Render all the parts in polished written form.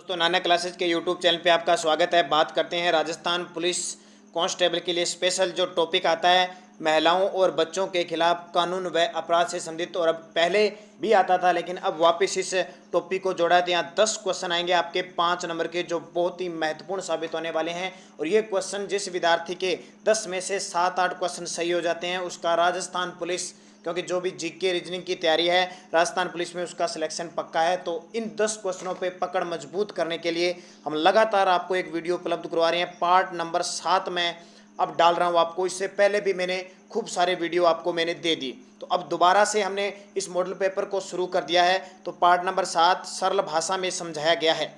दोस्तों नाना क्लासेस के YouTube channel पे आपका स्वागत है। बात करते हैं राजस्थान पुलिस कांस्टेबल के लिए स्पेशल जो टॉपिक आता है महिलाओं और बच्चों के खिलाफ कानून व अपराध से संबंधित। और अब पहले भी आता था लेकिन अब वापस इस टॉपिक को जोड़ा है। तो यहाँ 10 क्वेश्चन आएंगे आपके 5 नंबर के जो बहुत ही महत्वपूर्ण साबित होने वाले हैं। और ये क्वेश्चन जिस विद्यार्थी के 10 में से 7-8 क्वेश्चन सही हो जाते हैं उसका राजस्थान पुलिस, क्योंकि जो भी जीके रीजनिंग की तैयारी है राजस्थान पुलिस में उसका सिलेक्शन पक्का है। तो इन 10 क्वेश्चनों पे पकड़ मजबूत करने के लिए हम लगातार आपको एक वीडियो उपलब्ध करवा रहे हैं। पार्ट नंबर 7 में अब डाल रहा हूँ आपको। इससे पहले भी मैंने खूब सारे वीडियो आपको मैंने दे दी, तो अब दोबारा से हमने इस मॉडल पेपर को शुरू कर दिया है। तो पार्ट नंबर 7 सरल भाषा में समझाया गया है।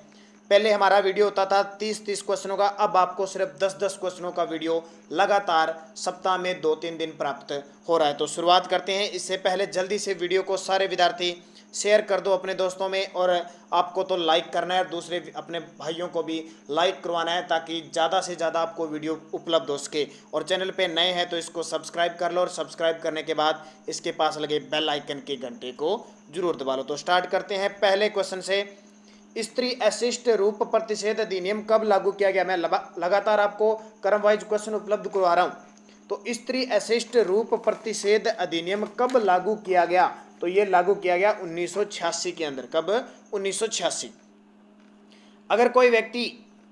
पहले हमारा वीडियो होता था 30-30 क्वेश्चनों का, अब आपको सिर्फ 10-10 क्वेश्चनों का वीडियो लगातार सप्ताह में 2-3 दिन प्राप्त हो रहा है। तो शुरुआत करते हैं। इससे पहले जल्दी से वीडियो को सारे विद्यार्थी शेयर कर दो अपने दोस्तों में, और आपको तो लाइक करना है, दूसरे अपने भाइयों को भी लाइक करवाना है ताकि ज़्यादा से ज़्यादा आपको वीडियो उपलब्ध हो सके। और चैनल पे नए हैं तो इसको सब्सक्राइब कर लो, और सब्सक्राइब करने के बाद इसके पास लगे बेल आइकन के घंटे को जरूर दबा लो। तो स्टार्ट करते हैं पहले क्वेश्चन से। स्त्री अशिष्ट रूप प्रतिषेध अधिनियम कब लागू किया गया? मैं लगातार आपको क्रम वाइज क्वेश्चन उपलब्ध करवा रहा हूँ। तो स्त्री अशिष्ट रूप प्रतिषेध अधिनियम कब लागू किया गया? तो ये लागू किया गया 1986 के अंदर। कब? 1986। अगर कोई व्यक्ति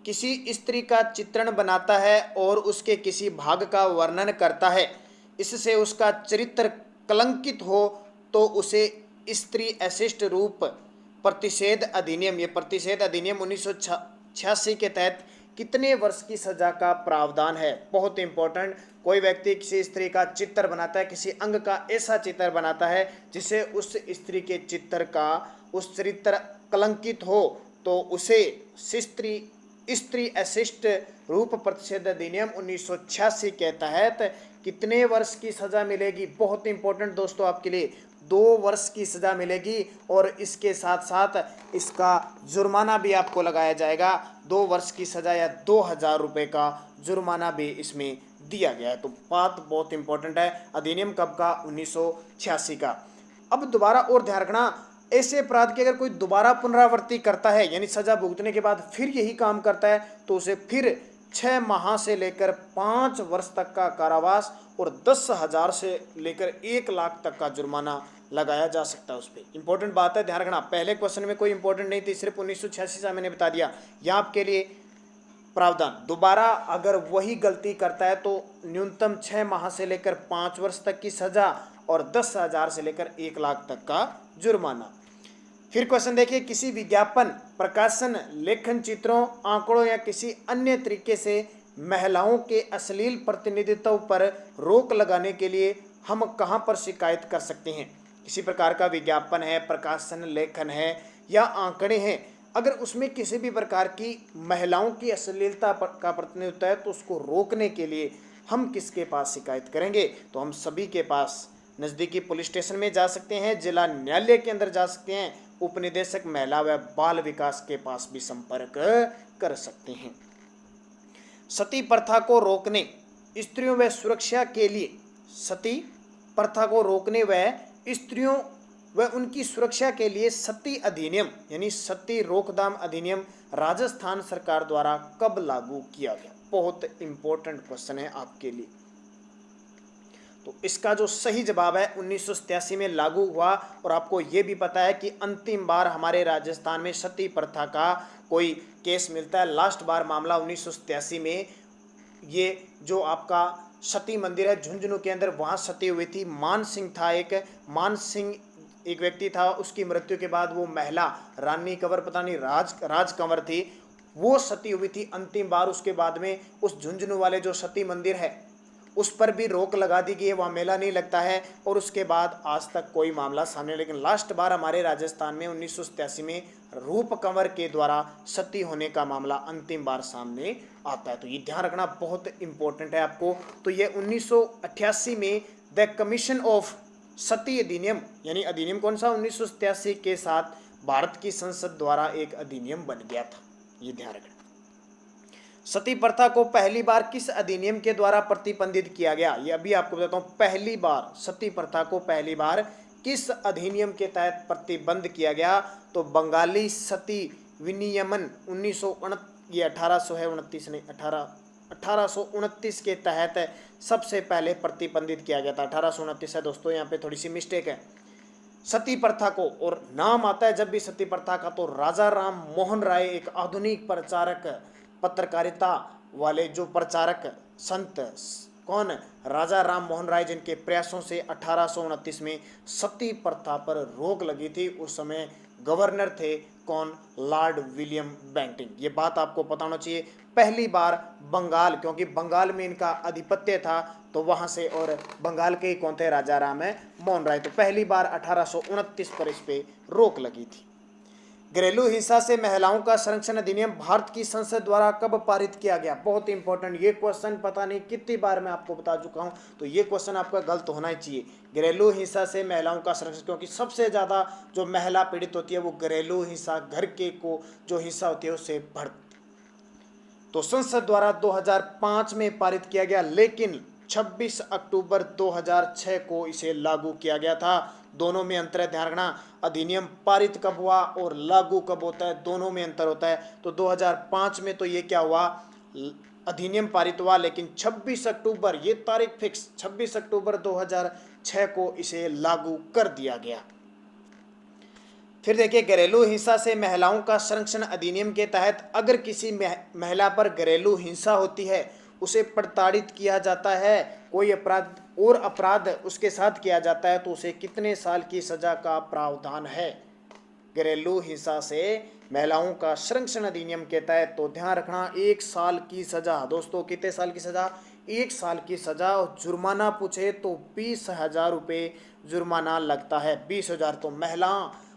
किसी स्त्री का चित्रण बनाता है और उसके किसी भाग का वर्णन करता है, इससे उसका चरित्र कलंकित हो, तो उसे स्त्री अशिष्ट रूप प्रतिषेध अधिनियम, ये प्रतिषेध अधिनियम 1986 के तहत कितने वर्ष की सजा का प्रावधान है? बहुत इंपॉर्टेंट। कोई व्यक्ति किसी स्त्री का चित्र बनाता है, किसी अंग का ऐसा चित्र बनाता है जिससे उस स्त्री के चित्र का उस चरित्र कलंकित हो, तो उसे स्त्री अशिष्ट रूप प्रतिषेध अधिनियम 1986 के तहत कितने वर्ष की सजा मिलेगी? बहुत इंपॉर्टेंट दोस्तों आपके लिए, 2 वर्ष की सजा मिलेगी। और इसके साथ साथ इसका जुर्माना भी आपको लगाया जाएगा। 2 वर्ष की सजा या 2000 रुपये का जुर्माना भी इसमें दिया गया है। तो बात बहुत इंपॉर्टेंट है। अधिनियम कब का? 1986 का। अब दोबारा और ध्यान रखना, ऐसे अपराध की अगर कोई दोबारा पुनरावृत्ति करता है, यानी सजा भुगतने के बाद फिर यही काम करता है, तो उसे फिर 6 माह से लेकर 5 वर्ष तक का कारावास और 10,000 से लेकर 1 लाख तक का जुर्माना लगाया जा सकता है उस पर। इंपॉर्टेंट बात है, ध्यान रखना। पहले क्वेश्चन में कोई इंपॉर्टेंट नहीं थी, सिर्फ 1986 से मैंने बता दिया। यहाँ आपके लिए प्रावधान, दोबारा अगर वही गलती करता है तो न्यूनतम 6 माह से लेकर 5 वर्ष तक की सजा और 10,000 से लेकर 1 लाख तक का जुर्माना। फिर क्वेश्चन देखिए, किसी विज्ञापन, प्रकाशन, लेखन, चित्रों, आंकड़ों या किसी अन्य तरीके से महिलाओं के अश्लील प्रतिनिधित्व पर रोक लगाने के लिए हम कहां पर शिकायत कर सकते हैं? किसी प्रकार का विज्ञापन है, प्रकाशन, लेखन है या आंकड़े हैं, अगर उसमें किसी भी प्रकार की महिलाओं की अश्लीलता का प्रतिनिधित्व है तो उसको रोकने के लिए हम किसके पास शिकायत करेंगे? तो हम सभी के पास नज़दीकी पुलिस स्टेशन में जा सकते हैं, जिला न्यायालय के अंदर जा सकते हैं, उपनिदेशक महिला व बाल विकास के पास भी संपर्क कर सकते हैं। सती प्रथा को रोकने, स्त्रियों व सुरक्षा के लिए, सती प्रथा को रोकने व स्त्रियों व उनकी सुरक्षा के लिए सती अधिनियम यानी सती रोकथाम अधिनियम राजस्थान सरकार द्वारा कब लागू किया गया? बहुत इंपॉर्टेंट क्वेश्चन है आपके लिए। तो इसका जो सही जवाब है 1987 में लागू हुआ। और आपको ये भी पता है कि अंतिम बार हमारे राजस्थान में सती प्रथा का कोई केस मिलता है। लास्ट बार मामला 1987 में, ये जो आपका सती मंदिर है झुंझुनू के अंदर, वहाँ सती हुई थी। मान सिंह था, मान सिंह एक व्यक्ति था, उसकी मृत्यु के बाद वो महिला रानी कंवर, पता नहीं राज कंवर थी, वो सती हुई थी अंतिम बार। उसके बाद में उस झुंझुनू वाले जो सती मंदिर है उस पर भी रोक लगा दी गई है, वहाँ मेला नहीं लगता है। और उसके बाद आज तक कोई मामला सामने, लेकिन लास्ट बार हमारे राजस्थान में 1987 में रूप कंवर के द्वारा सती होने का मामला अंतिम बार सामने आता है। तो ये ध्यान रखना बहुत इंपॉर्टेंट है आपको। तो ये 1988 में द कमीशन ऑफ सती अधिनियम, यानी अधिनियम कौन सा? 1987 के साथ भारत की संसद द्वारा एक अधिनियम बन गया था, ये ध्यान रखना। सती प्रथा को पहली बार किस अधिनियम के द्वारा प्रतिबंधित किया गया? ये अभी आपको बताता हूँ। पहली बार सती प्रथा को किस अधिनियम के तहत प्रतिबंध किया गया? तो बंगाली सती विनियमन 1929 ये 1800 है 29 नहीं 1829 के तहत सबसे पहले प्रतिबंधित किया गया था। 1829 है दोस्तों, यहाँ पे थोड़ी सी मिस्टेक है। सती प्रथा को, और नाम आता है जब भी सती प्रथा का तो राजा राम मोहन राय एक आधुनिक प्रचारक, पत्रकारिता वाले जो प्रचारक संत कौन, राजा राम मोहन राय, जिनके प्रयासों से 1829 में सती प्रथा पर रोक लगी थी। उस समय गवर्नर थे कौन, लॉर्ड विलियम बेंटिंक। ये बात आपको पता होना चाहिए। पहली बार बंगाल, क्योंकि बंगाल में इनका आधिपत्य था तो वहां से, और बंगाल के ही कौन थे, राजा राम मोहन राय, तो पहली बार 1829 पर इस पे रोक लगी थी। घरेलू हिंसा से महिलाओं का संरक्षण अधिनियम भारत की संसद द्वारा कब पारित किया गया? बहुत इंपॉर्टेंट ये क्वेश्चन, पता नहीं कितनी बार मैं आपको बता चुका हूं, तो ये क्वेश्चन आपका गलत होना ही चाहिए। घरेलू हिंसा से महिलाओं का संरक्षण, क्योंकि सबसे ज्यादा जो महिला पीड़ित होती है वो घरेलू हिंसा, घर के को जो हिंसा होती है उससे बढ़, तो संसद द्वारा 2005 में पारित किया गया, लेकिन 26 अक्टूबर 2006 को इसे लागू किया गया था। दोनों में अंतर है, ध्यान रखना। अधिनियम पारित कब हुआ और लागू कब होता है, दोनों में अंतर होता है। तो 2005 में तो ये क्या हुआ, अधिनियम पारित हुआ, लेकिन 26 अक्टूबर, ये तारीख फिक्स, 26 अक्टूबर 2006 को इसे लागू कर दिया गया। फिर देखिए, घरेलू हिंसा से महिलाओं का संरक्षण अधिनियम के तहत अगर किसी महिला पर घरेलू हिंसा होती है, उसे प्रताड़ित किया जाता है, कोई अपराध और अपराध उसके साथ किया जाता है, तो उसे कितने साल की सजा का प्रावधान है? घरेलू हिंसा से महिलाओं का संरक्षण अधिनियम के तहत तो ध्यान रखना 1 साल की सजा। दोस्तों कितने साल की सजा? 1 साल की सजा, और जुर्माना पूछे तो 20,000 रुपये जुर्माना लगता है। 20,000। तो महिला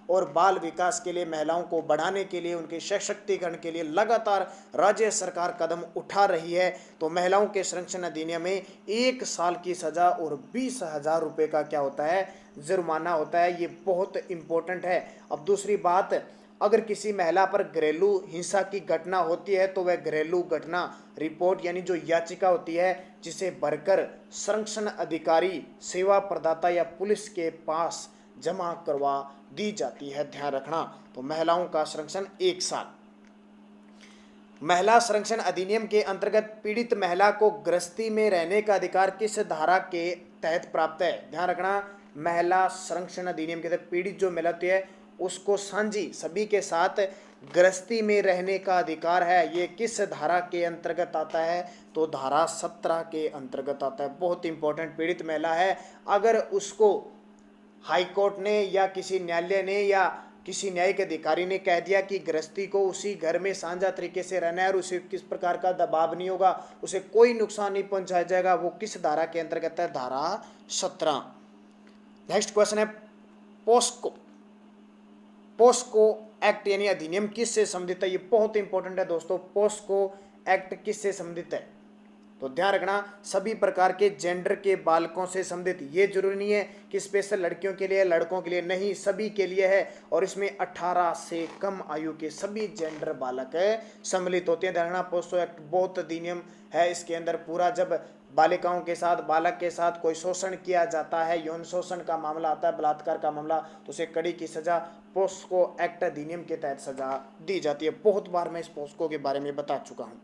और बाल विकास के लिए, महिलाओं को बढ़ाने के लिए, उनके सशक्तिकरण के लिए लगातार राज्य सरकार कदम उठा रही है। तो महिलाओं के संरक्षण अधिनियम में 1 साल की सजा और 20,000 रुपये का क्या होता है, जुर्माना होता है। ये बहुत इंपॉर्टेंट है। अब दूसरी बात, अगर किसी महिला पर घरेलू हिंसा की घटना होती है तो वह घरेलू घटना रिपोर्ट यानी जो याचिका होती है, जिसे भरकर संरक्षण अधिकारी, सेवा प्रदाता या पुलिस के पास जमा करवा दी जाती है। ध्यान रखना। तो महिलाओं का संरक्षण 1 साल। महिला संरक्षण अधिनियम के अंतर्गत पीड़ित महिला को गृहस्थी में रहने का अधिकार किस धारा के तहत प्राप्त है? ध्यान रखना, महिला संरक्षण अधिनियम के तहत पीड़ित जो महिला होती है उसको सांझी सभी के साथ गृहस्थी में रहने का अधिकार है। ये किस धारा के अंतर्गत आता है? तो धारा 17 के अंतर्गत आता है। बहुत इंपॉर्टेंट। पीड़ित महिला है, अगर उसको हाई कोर्ट ने या किसी न्यायालय ने या किसी न्यायिक अधिकारी ने कह दिया कि गृहस्थी को उसी घर में साझा तरीके से रहना है और उसे किस प्रकार का दबाव नहीं होगा, उसे कोई नुकसान नहीं पहुंचाया जाएगा, वो किस धारा के अंतर्गत है? धारा 17। नेक्स्ट क्वेश्चन है, पोस्को एक्ट यानी अधिनियम किससे संबंधित है? ये बहुत इंपॉर्टेंट है दोस्तों। पोस्को एक्ट किससे संबंधित है? तो ध्यान रखना, सभी प्रकार के जेंडर के बालकों से संबंधित। ये जरूरी नहीं है कि स्पेशल लड़कियों के लिए, लड़कों के लिए, नहीं, सभी के लिए है। और इसमें 18 से कम आयु के सभी जेंडर बालक सम्मिलित होते हैं। ध्यान रखना, पोस्को एक्ट बहुत अधिनियम है इसके अंदर पूरा। जब बालिकाओं के साथ, बालक के साथ कोई शोषण किया जाता है, यौन शोषण का मामला आता है, बलात्कार का मामला, तो उसे कड़ी की सजा पोस्को एक्ट अधिनियम के तहत सजा दी जाती है। बहुत बार मैं इस पोस्को के बारे में बता चुका हूँ।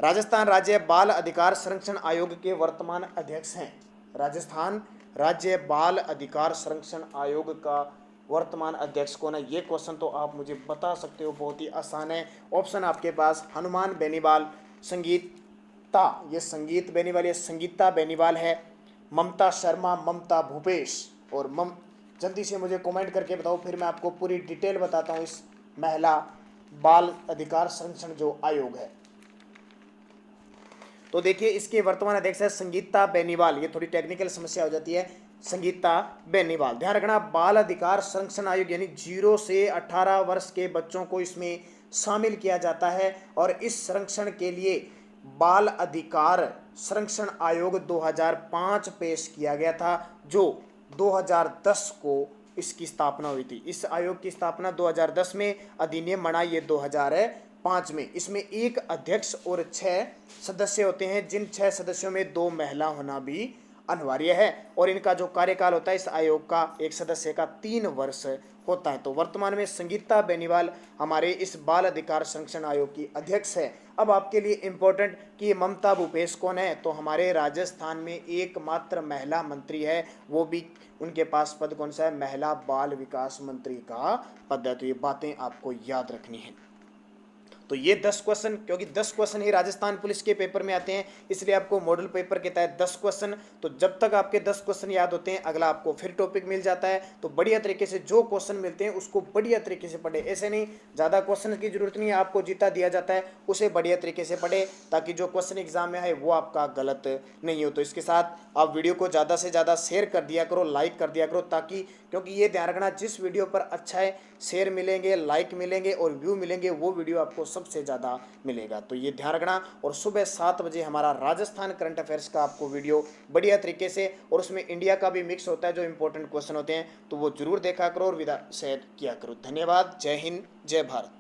राजस्थान राज्य बाल अधिकार संरक्षण आयोग के वर्तमान अध्यक्ष हैं। राजस्थान राज्य बाल अधिकार संरक्षण आयोग का वर्तमान अध्यक्ष कौन है? ये क्वेश्चन तो आप मुझे बता सकते हो, बहुत ही आसान है। ऑप्शन आपके पास हनुमान बेनीवाल, संगीता, ये संगीत बेनीवाल, ये संगीता बेनीवाल है, ममता शर्मा, ममता भूपेश, और जल्दी से मुझे कमेंट करके बताओ, फिर मैं आपको पूरी डिटेल बताता हूँ इस महिला बाल अधिकार संरक्षण जो आयोग है। तो देखिए, इसके वर्तमान अध्यक्ष है संगीता बेनीवाल। ये थोड़ी टेक्निकल समस्या हो जाती है, संगीता बेनीवाल। ध्यान रखना, बाल अधिकार संरक्षण आयोग यानी 0 से 18 वर्ष के बच्चों को इसमें शामिल किया जाता है। और इस संरक्षण के लिए बाल अधिकार संरक्षण आयोग 2005 पेश किया गया था, जो 2010 को इसकी स्थापना हुई थी। इस आयोग की स्थापना 2010 में, अधिनियम बना ये 2005 में। इसमें 1 अध्यक्ष और 6 सदस्य होते हैं, जिन 6 सदस्यों में 2 महिला होना भी अनिवार्य है। और इनका जो कार्यकाल होता है इस आयोग का, एक सदस्य का 3 वर्ष होता है। तो वर्तमान में संगीता बेनीवाल हमारे इस बाल अधिकार संरक्षण आयोग की अध्यक्ष है। अब आपके लिए इम्पोर्टेंट कि ये ममता भूपेश कौन है, तो हमारे राजस्थान में एकमात्र महिला मंत्री है, वो भी उनके पास पद कौन सा है, महिला बाल विकास मंत्री का पद है। तो ये बातें आपको याद रखनी है। तो ये 10 क्वेश्चन, क्योंकि 10 क्वेश्चन ही राजस्थान पुलिस के पेपर में आते हैं, इसलिए आपको मॉडल पेपर के तहत 10 क्वेश्चन। तो जब तक आपके 10 क्वेश्चन याद होते हैं, अगला आपको फिर टॉपिक मिल जाता है। तो बढ़िया तरीके से जो क्वेश्चन मिलते हैं उसको बढ़िया तरीके से पढ़े। ऐसे नहीं ज़्यादा क्वेश्चन की जरूरत नहीं है, आपको जितना दिया जाता है उसे बढ़िया तरीके से पढ़े, ताकि जो क्वेश्चन एग्जाम में है वो आपका गलत नहीं हो। तो इसके साथ आप वीडियो को ज़्यादा से ज़्यादा शेयर कर दिया करो, लाइक कर दिया करो, ताकि, क्योंकि ये ध्यान रखना, जिस वीडियो पर अच्छा है शेयर मिलेंगे, लाइक मिलेंगे और व्यू मिलेंगे, वो वीडियो आपको सबसे ज़्यादा मिलेगा। तो ये ध्यान रखना। और सुबह 7 बजे हमारा राजस्थान करंट अफेयर्स का आपको वीडियो बढ़िया तरीके से, और उसमें इंडिया का भी मिक्स होता है, जो इंपॉर्टेंट क्वेश्चन होते हैं, तो वो जरूर देखा करो और विदा शेयर किया करो। धन्यवाद। जय हिंद, जय भारत।